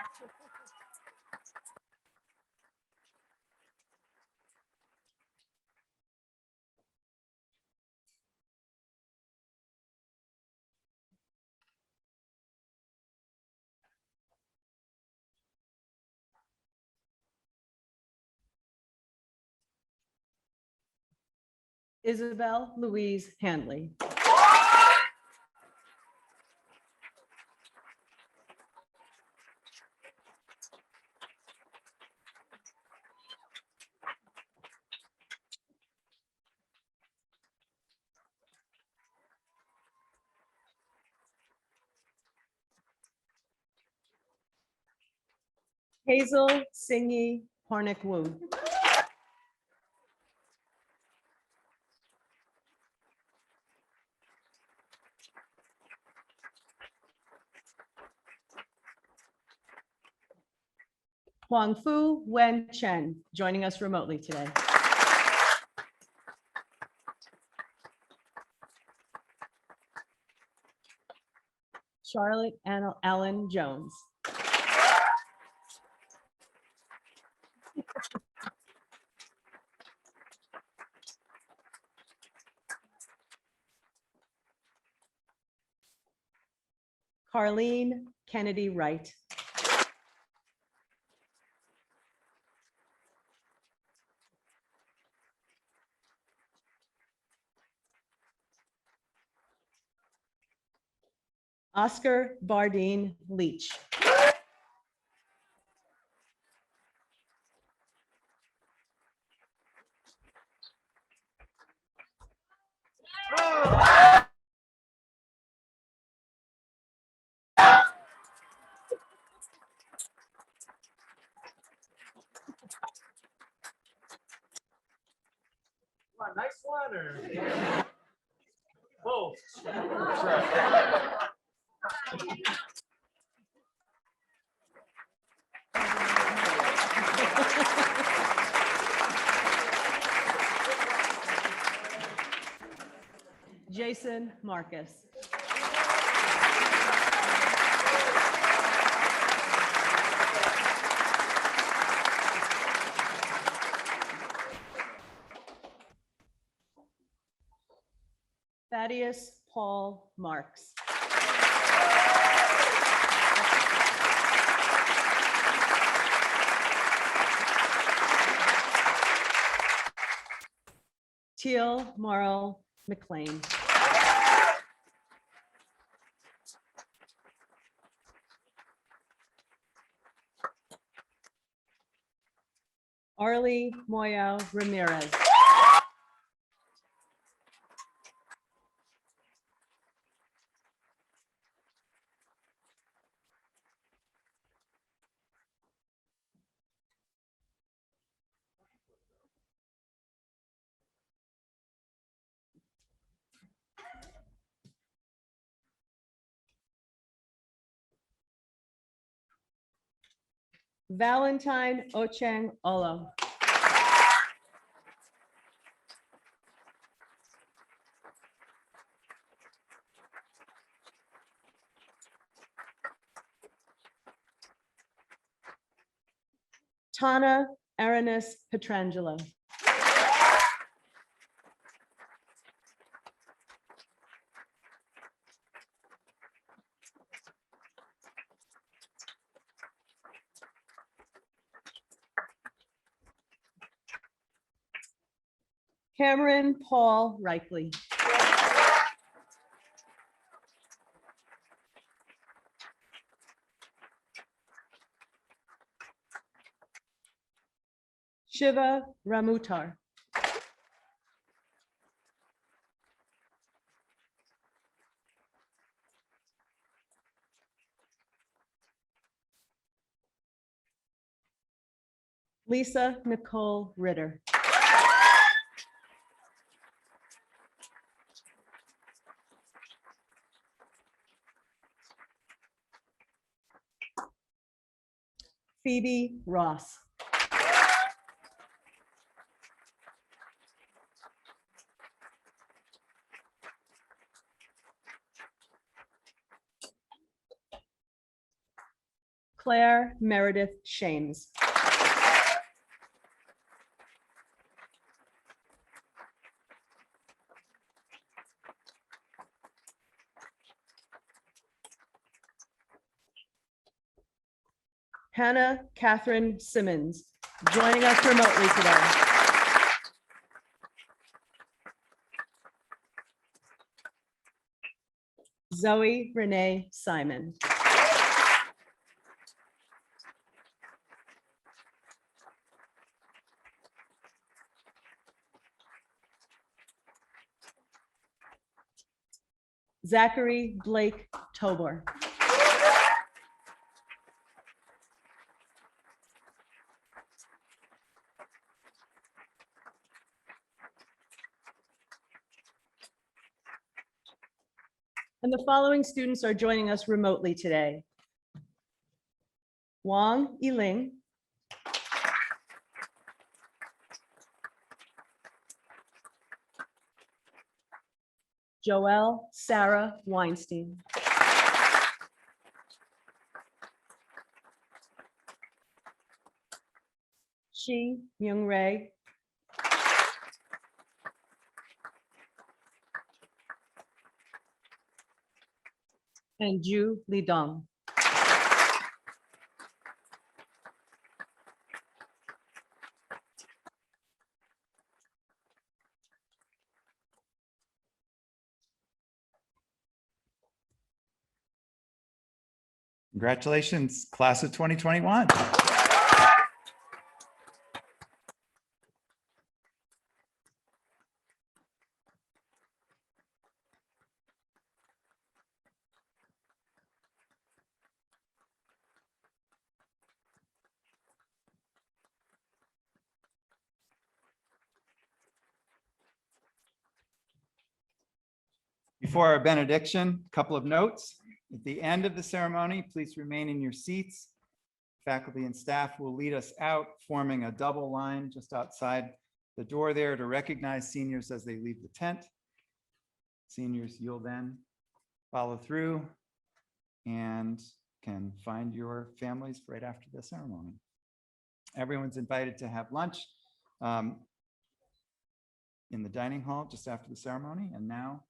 Isabel Louise Handley. Hazel Singhi Hornick Wu. Huang Fu Wen Chen, joining us remotely today. Charlotte Ellen Jones. Carlene Kennedy Wright. Oscar Bardine Leach. Nice one, or both? Jason Marcus. Thaddeus Paul Marks. Teal Morrow McLean. Arlie Moya Ramirez. Valentine Ocheng Olo. Tana Aranis Petrangelo. Cameron Paul Reichley. Shiva Ramutar. Lisa Nicole Ritter. Phoebe Ross. Claire Meredith Shames. Hannah Catherine Simmons, joining us remotely today. Zoe Renee Simon. Zachary Blake Tobor. And the following students are joining us remotely today. Wang Yiling. Joelle Sarah Weinstein. Shi Myung Ray. And Ju Li Dong. Congratulations, class of 2021. Before our benediction, a couple of notes. At the end of the ceremony, please remain in your seats. Faculty and staff will lead us out, forming a double line just outside the door there to recognize seniors as they leave the tent. Seniors, you'll then follow through and can find your families right after the ceremony. Everyone's invited to have lunch in the dining hall just after the ceremony. And now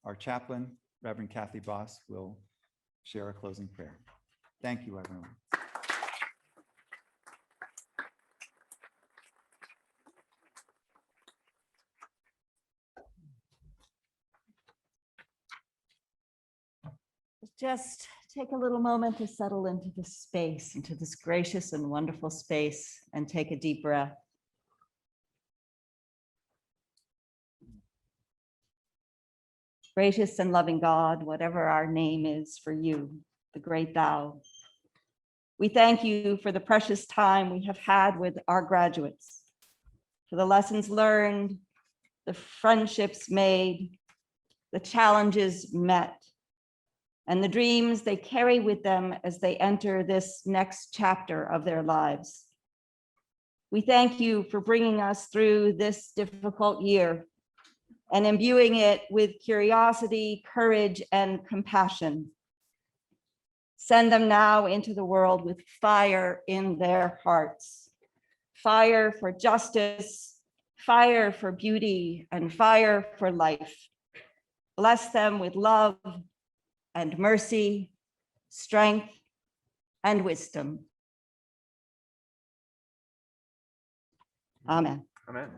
our chaplain, Reverend Kathy Boss, will share a closing prayer. Thank you, everyone. Just take a little moment to settle into this space, into this gracious and wonderful space, and take a deep breath. Gracious and loving God, whatever our name is for you, the great thou, we thank you for the precious time we have had with our graduates, for the lessons learned, the friendships made, the challenges met, and the dreams they carry with them as they enter this next chapter of their lives. We thank you for bringing us through this difficult year and imbuing it with curiosity, courage, and compassion. Send them now into the world with fire in their hearts, fire for justice, fire for beauty, and fire for life. Bless them with love and mercy, strength, and wisdom. Amen. Amen.